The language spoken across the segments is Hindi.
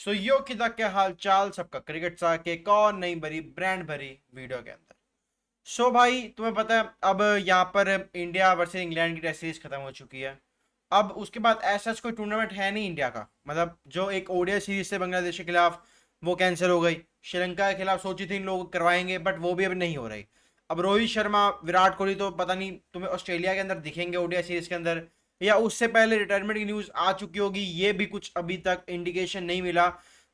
सो यो किदा क्या हाल चाल सबका, क्रिकेट सा के एक और नई भरी ब्रांड भरी वीडियो के अंदर। सो भाई तुम्हें पता है अब यहाँ पर इंडिया वर्सेस इंग्लैंड की टेस्ट सीरीज खत्म हो चुकी है। अब उसके बाद ऐसा कोई टूर्नामेंट है नहीं इंडिया का, मतलब जो एक ओडीआई सीरीज से बांग्लादेश के खिलाफ वो कैंसिल हो गई। श्रीलंका के खिलाफ सोची थी इन लोग करवाएंगे बट वो भी अभी नहीं हो रही। अब रोहित शर्मा विराट कोहली तो पता नहीं तुम्हें ऑस्ट्रेलिया के अंदर दिखेंगे ओडीआई सीरीज के अंदर, या उससे पहले रिटायरमेंट की न्यूज आ चुकी होगी, ये भी कुछ अभी तक इंडिकेशन नहीं मिला।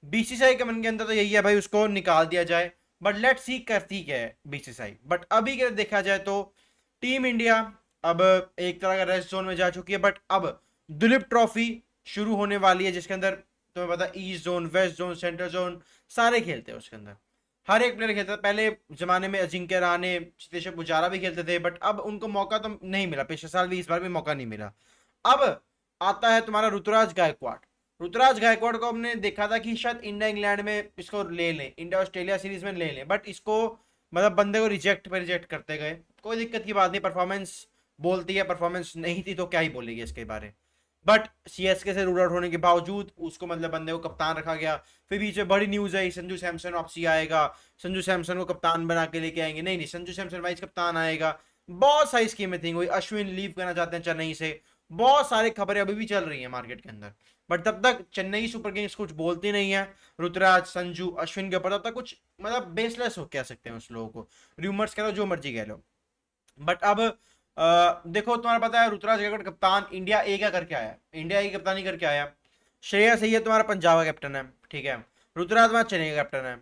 बीसीसीआई के मन के अंदर तो यही है भाई उसको निकाल दिया जाए, बट लेट्स सी करती क्या है बीसीसीआई। बट अभी के देखा जाए तो टीम इंडिया अब एक तरह का रेस्ट जोन में जा चुकी है। बट अब दुलीप ट्रॉफी शुरू होने वाली है जिसके अंदर तुम्हें पता east zone, west zone, central zone सारे खेलते हैं। उसके अंदर हर एक प्लेयर खेलता है। पहले जमाने में अजिंक्य रहाणे, चेतेश्वर पुजारा भी खेलते थे, बट अब उनको मौका तो नहीं मिला, पिछले साल भी इस बार भी मौका नहीं मिला। अब आता है तुम्हारा ऋतुराज गायकवाड़। ऋतुराज गायकवाड़ को हमने देखा था कि शायद इंडिया इंग्लैंड में इसको ले लें, इंडिया ऑस्ट्रेलिया सीरीज में ले लें, बट इसको मतलब बंदे को रिजेक्ट पे रिजेक्ट करते गए। कोई दिक्कत की बात नहीं, परफॉर्मेंस बोलती है, परफॉर्मेंस नहीं थी तो क्या ही बोलेगी इसके बारे। बट सीएसके से रूल आउट होने के बावजूद उसको मतलब बंदे को कप्तान रखा गया। फिर बीच में बड़ी न्यूज आई संजू सैमसन वापसी आएगा, संजू सैमसन को कप्तान बना के लेके आएंगे। नहीं नहीं, संजू सैमसन वाइस कप्तान आएगा। बहुत सारी स्कीमें थी, कोई अश्विन लीव करना चाहते हैं चेन्नई से। बहुत सारी खबरें अभी भी चल रही है मार्केट के अंदर, बट तब तक चेन्नई सुपर किंग्स कुछ बोलती नहीं है ऋतुराज, संजू, अश्विन के ऊपर। तब तक कुछ मतलब बेसलेस हो कह सकते हैं उस लोगों को, रूमर्स कह लो जो मर्जी कह लो। बट अब देखो तुम्हारा पता है ऋतुराज गायकवाड़ कप्तान इंडिया ए का करके आया, इंडिया ए की कप्तानी करके आया। श्रेयस अय्यर तुम्हारा पंजाब का कैप्टन है, ठीक है। ऋतुराज तुम्हारा चेन्नई का कैप्टन है।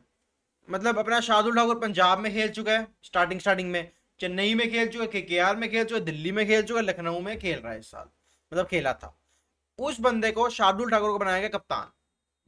मतलब अपना शार्दुल ठाकुर पंजाब में खेल चुका है स्टार्टिंग स्टार्टिंग में, चेन्नई में खेल चुका है, केकेआर में खेल चुका है, दिल्ली में खेल चुका है, लखनऊ में खेल रहा है इस साल, मतलब खेला था। उस बंदे को शार्दुल ठाकुर को बनाया गया कप्तान।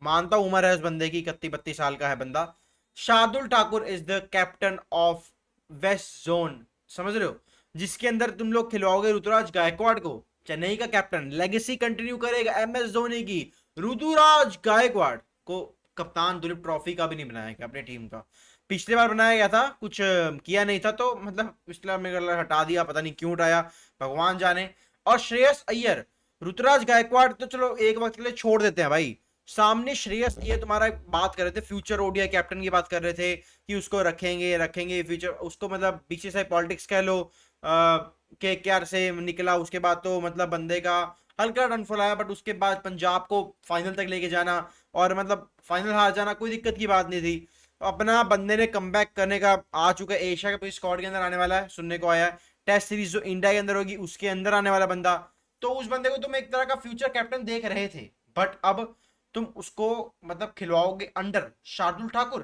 मानता हूं उम्र है उस बंदे की, 31-32 साल का है बंदा। Shardul Thakur is the captain of west zone, समझ रहे हो, जिसके अंदर तुम लोग खिलवाओगे ऋतुराज गायकवाड़ को। चेन्नई का कैप्टन लेगेसी कंटिन्यू करेगा एमएस धोनी की। ऋतुराज गायकवाड़ को कप्तान दुलीप ट्रॉफी का भी नहीं बनाया गया अपनी टीम का। पिछले बार बनाया गया था, कुछ किया नहीं था, तो मतलब पिछला मेरे हटा दिया, पता नहीं क्यों हटाया, भगवान जाने। और श्रेयस अय्यर, ऋतुराज गायकवाड़ तो चलो एक वक्त के लिए छोड़ देते हैं भाई, सामने श्रेयस ये तुम्हारा बात कर रहे थे फ्यूचर ओडीआई कैप्टन की बात कर रहे थे कि उसको रखेंगे रखेंगे फ्यूचर, उसको मतलब बीसीसीआई पॉलिटिक्स कह लो, के केआर से निकला उसके बाद तो मतलब बंदे का हल्का डाउनफॉल आया, बट उसके बाद पंजाब को फाइनल तक लेके जाना और मतलब फाइनल हार जाना कोई दिक्कत की बात नहीं थी। अपना बंदे ने कमबैक करने का आ चुका है, एशिया कप स्क्वाड के अंदर आने वाला है, सुनने को आया है। टेस्ट सीरीज जो इंडिया के अंदर होगी उसके अंदर आने वाला बंदा, तो उस बंदे को तुम एक तरह का फ्यूचर कैप्टन देख रहे थे। बट अब तुम उसको मतलब खिलवाओगे अंडर शार्दुल ठाकुर,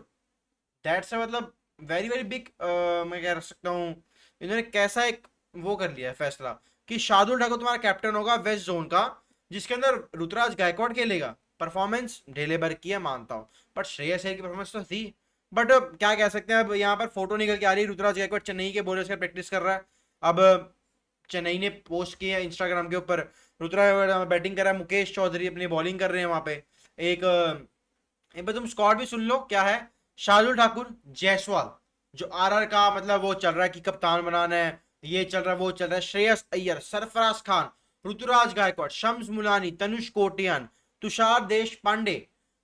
दैट्स मतलब वेरी वेरी बिग, मैं कह सकता हूँ इन्होंने कैसा एक वो कर लिया है फैसला कि शार्दुल ठाकुर तुम्हारा कैप्टन होगा वेस्ट जोन का, जिसके अंदर ऋतुराज गायकवाड़ खेलेगा। परफॉर्मेंस ढेले भर की है मानता हूँ, बट श्रेयस अय्यर की परफॉर्मेंस तो थी। बट क्या कह सकते हैं, अब यहाँ पर फोटो निकल के आ रही है ऋतुराज गायकवाड़ चेन्नई के बॉलर्स का प्रैक्टिस कर रहा है। अब चेन्नई ने पोस्ट किया इंस्टाग्राम के ऊपर, ऋतुराज बैटिंग कर रहा है, मुकेश चौधरी अपनी बॉलिंग कर रहे हैं वहां पे। एक एक बार तुम स्क्वाड भी सुन लो क्या है। शार्दुल ठाकुर, जायसवाल जो आरआर का मतलब वो चल रहा है कि कप्तान बनाना है, ये चल रहा है वो चल रहा है, श्रेयस अय्यर, सरफराज खान, ऋतुराज गायकवाड़, शम्स मुलानी, तनुष कोटियान, तुषार देश पांडे,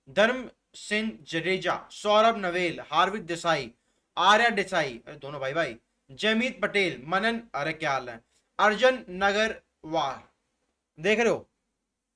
धर्म सिंह जडेजा, सौरभ नवेल, हार्दिक देसाई, आर्या देसाई, अरे दोनों भाई भाई, जयमीत पटेल, मनन, अरे क्या हाल है, अर्जन नगर वार, देख रहे हो।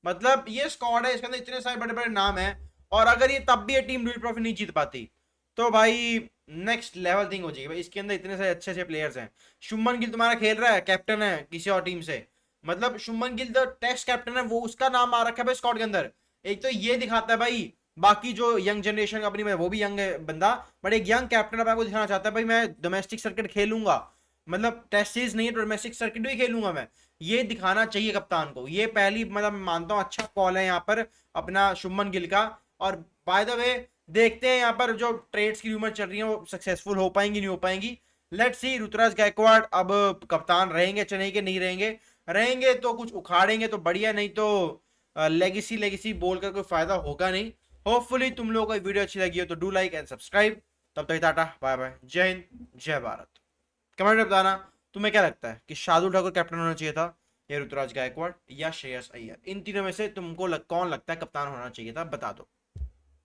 मतलब ये स्क्वाड है, इसके अंदर इतने सारे बड़े बड़े नाम हैं, और अगर ये तब भी ये टीम डुअल ट्रॉफी नहीं जीत पाती तो भाई नेक्स्ट लेवल थिंग हो जाएगी भाई। इसके अंदर इतने सारे अच्छे अच्छे प्लेयर्स हैं। शुभमन गिल तुम्हारा खेल रहा है, कैप्टन है किसी और टीम से, मतलब Shubman Gill the test captain है, वो उसका नाम आ रखा है भाई स्क्वाड के अंदर। एक तो ये दिखाता है भाई, बाकी जो यंग जनरेशन अपनी में वो भी यंग है बंदा, बट एक यंग कैप्टन अपने को दिखाना चाहता है भाई मैं डोमेस्टिक सर्किट खेलूंगा, मतलब टेस्ट सीरीज नहीं है डोमेस्टिक सर्किट भी खेलूंगा मैं। ये दिखाना चाहिए कप्तान को, ये पहली मतलब मानता हूँ अच्छा कॉल है यहाँ पर अपना शुभमन गिल का। और बाय द वे देखते हैं यहाँ पर जो ट्रेड्स की रूमर चल रही है वो सक्सेसफुल हो पाएंगी नहीं हो पाएंगी। लेट्स सी ऋतुराज गायकवाड़ अब कप्तान रहेंगे चेन्नई के, नहीं रहेंगे, रहेंगे तो कुछ उखाड़ेंगे तो बढ़िया, नहीं तो लेगेसी लेगेसी बोलकर कोई फायदा होगा नहीं। होपफुली तुम लोगों को वीडियो अच्छी लगी हो तो डू लाइक एंड सब्सक्राइब। तब तक टाटा बाय बाय, जय हिंद जय भारत। कमेंट में बताना तुम्हें क्या लगता है कि शार्दुल ठाकुर कैप्टन होना चाहिए था, या ऋतुराज गायकवाड़, या श्रेयस अय्यर, इन तीनों में से तुमको कौन लगता है कप्तान होना चाहिए था, बता दो।